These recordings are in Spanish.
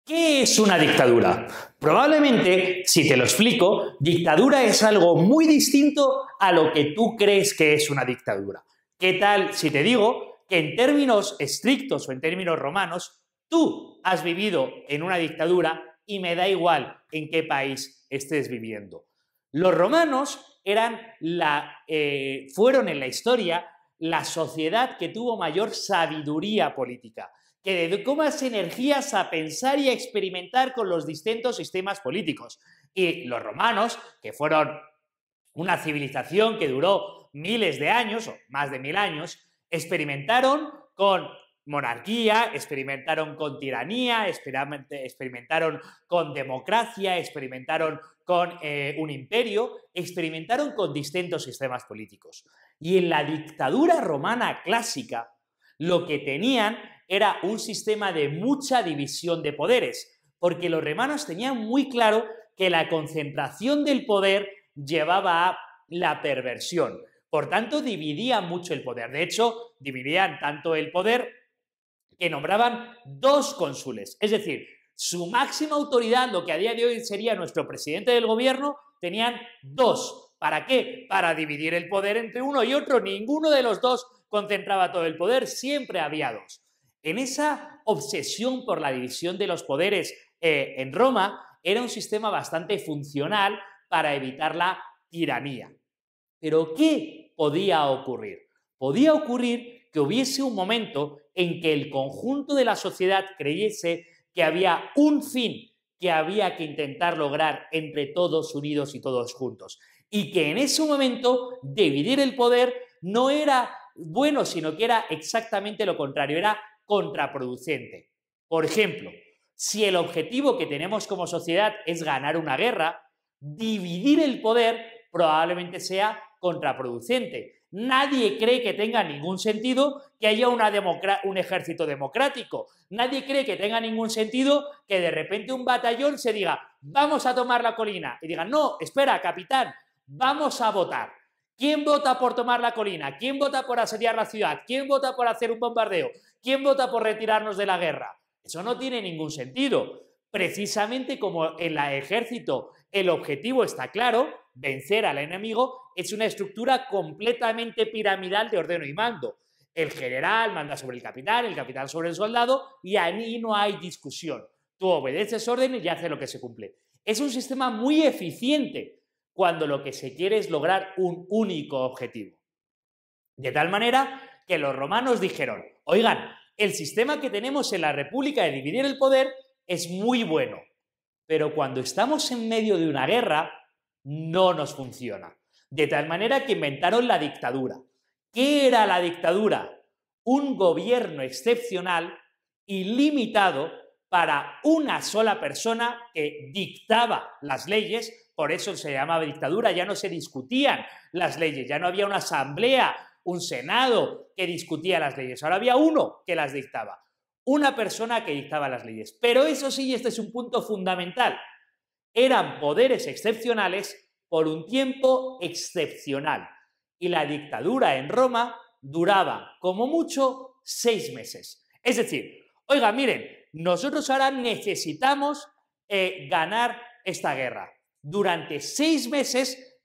¿Qué es una dictadura? Probablemente, si te lo explico, dictadura es algo muy distinto a lo que tú crees que es una dictadura. ¿Qué tal si te digo que en términos estrictos o en términos romanos, tú has vivido en una dictadura y me da igual en qué país estés viviendo? Los romanos fueron en la historia la sociedad que tuvo mayor sabiduría política, que dedicó más energías a pensar y a experimentar con los distintos sistemas políticos. Y los romanos, que fueron una civilización que duró miles de años, o más de 1000 años, experimentaron con monarquía, experimentaron con tiranía, experimentaron con democracia, experimentaron con un imperio, experimentaron con distintos sistemas políticos. Y en la dictadura romana clásica, lo que tenían era un sistema de mucha división de poderes, porque los romanos tenían muy claro que la concentración del poder llevaba a la perversión. Por tanto, dividían mucho el poder. De hecho, dividían tanto el poder que nombraban 2 cónsules. Es decir, su máxima autoridad, lo que a día de hoy sería nuestro presidente del gobierno, tenían 2. ¿Para qué? Para dividir el poder entre uno y otro. Ninguno de los 2 concentraba todo el poder, siempre había 2. En esa obsesión por la división de los poderes en Roma, era un sistema bastante funcional para evitar la tiranía. Pero ¿qué podía ocurrir? Podía ocurrir que hubiese un momento en que el conjunto de la sociedad creyese que había un fin que había que intentar lograr entre todos unidos y todos juntos. Y que en ese momento dividir el poder no era bueno, sino que era exactamente lo contrario, era contraproducente. Por ejemplo, si el objetivo que tenemos como sociedad es ganar una guerra, dividir el poder probablemente sea contraproducente. Nadie cree que tenga ningún sentido que haya un ejército democrático. Nadie cree que tenga ningún sentido que de repente un batallón se diga, vamos a tomar la colina. Y digan, no, espera, capitán, vamos a votar. ¿Quién vota por tomar la colina? ¿Quién vota por asediar la ciudad? ¿Quién vota por hacer un bombardeo? ¿Quién vota por retirarnos de la guerra? Eso no tiene ningún sentido. Precisamente como en el ejército el objetivo está claro, vencer al enemigo, es una estructura completamente piramidal de ordeno y mando. El general manda sobre el capitán sobre el soldado y ahí no hay discusión. Tú obedeces órdenes y haces lo que se cumple. Es un sistema muy eficiente cuando lo que se quiere es lograr un único objetivo. De tal manera que los romanos dijeron, oigan, el sistema que tenemos en la República de dividir el poder es muy bueno, pero cuando estamos en medio de una guerra no nos funciona. De tal manera que inventaron la dictadura. ¿Qué era la dictadura? Un gobierno excepcional y limitado para una sola persona que dictaba las leyes, por eso se llamaba dictadura, ya no se discutían las leyes, ya no había una asamblea, un senado que discutía las leyes, ahora había uno que las dictaba. Una persona que dictaba las leyes. Pero eso sí, este es un punto fundamental. Eran poderes excepcionales por un tiempo excepcional. Y la dictadura en Roma duraba, como mucho, 6 meses. Es decir, oiga, miren, nosotros ahora necesitamos ganar esta guerra. Durante 6 meses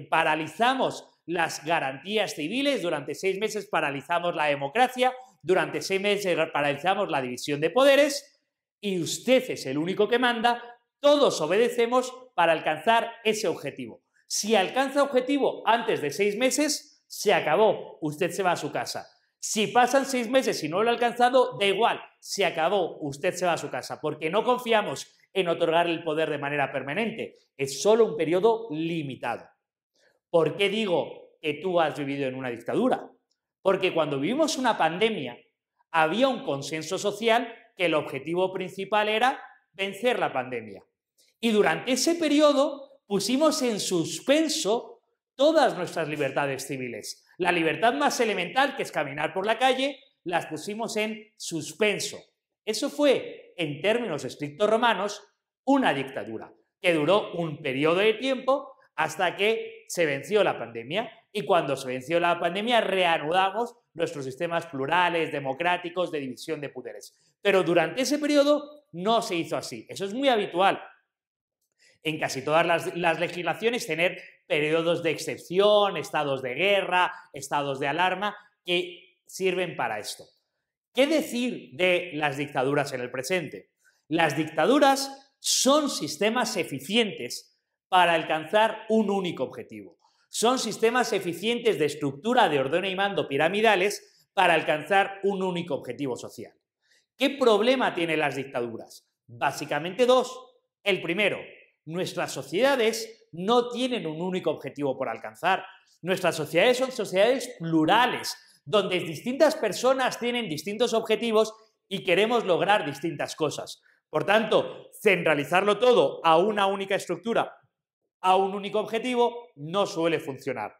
paralizamos las garantías civiles, durante 6 meses paralizamos la democracia, durante 6 meses paralizamos la división de poderes y usted es el único que manda, todos obedecemos para alcanzar ese objetivo. Si alcanza objetivo antes de 6 meses, se acabó, usted se va a su casa. Si pasan 6 meses y no lo ha alcanzado, da igual, se acabó, usted se va a su casa, porque no confiamos en otorgar el poder de manera permanente, es solo un periodo limitado. ¿Por qué digo que tú has vivido en una dictadura? Porque cuando vivimos una pandemia, había un consenso social que el objetivo principal era vencer la pandemia. Y durante ese periodo pusimos en suspenso todas nuestras libertades civiles. La libertad más elemental, que es caminar por la calle, las pusimos en suspenso. Eso fue, en términos estrictos romanos, una dictadura, que duró un periodo de tiempo hasta que se venció la pandemia. Y cuando se venció la pandemia, reanudamos nuestros sistemas plurales, democráticos, de división de poderes. Pero durante ese periodo no se hizo así. Eso es muy habitual en casi todas las legislaciones, tener periodos de excepción, estados de guerra, estados de alarma, que sirven para esto. ¿Qué decir de las dictaduras en el presente? Las dictaduras son sistemas eficientes para alcanzar un único objetivo. Son sistemas eficientes de estructura de orden y mando piramidales para alcanzar un único objetivo social. ¿Qué problema tienen las dictaduras? Básicamente dos. El primero, nuestras sociedades no tienen un único objetivo por alcanzar. Nuestras sociedades son sociedades plurales, donde distintas personas tienen distintos objetivos y queremos lograr distintas cosas. Por tanto, centralizarlo todo a una única estructura, a un único objetivo, no suele funcionar.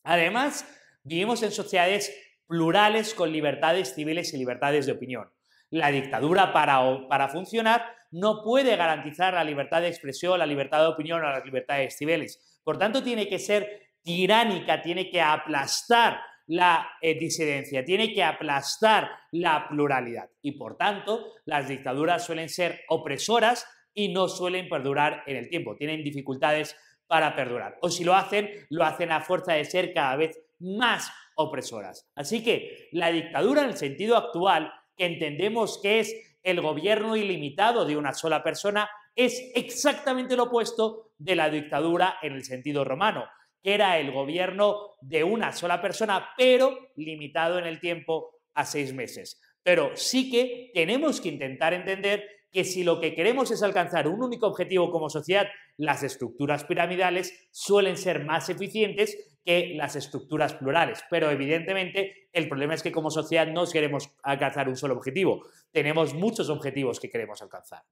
Además, vivimos en sociedades plurales con libertades civiles y libertades de opinión. La dictadura, para funcionar, no puede garantizar la libertad de expresión, la libertad de opinión o las libertades civiles. Por tanto, tiene que ser tiránica, tiene que aplastar la disidencia, tiene que aplastar la pluralidad. Y por tanto, las dictaduras suelen ser opresoras y no suelen perdurar en el tiempo. Tienen dificultades para perdurar. O si lo hacen a fuerza de ser cada vez más opresoras. Así que la dictadura en el sentido actual, que entendemos que es el gobierno ilimitado de una sola persona, es exactamente lo opuesto de la dictadura en el sentido romano, que era el gobierno de una sola persona, pero limitado en el tiempo a 6 meses. Pero sí que tenemos que intentar entender que si lo que queremos es alcanzar un único objetivo como sociedad, las estructuras piramidales suelen ser más eficientes que las estructuras plurales. Pero evidentemente el problema es que como sociedad no queremos alcanzar un solo objetivo. Tenemos muchos objetivos que queremos alcanzar.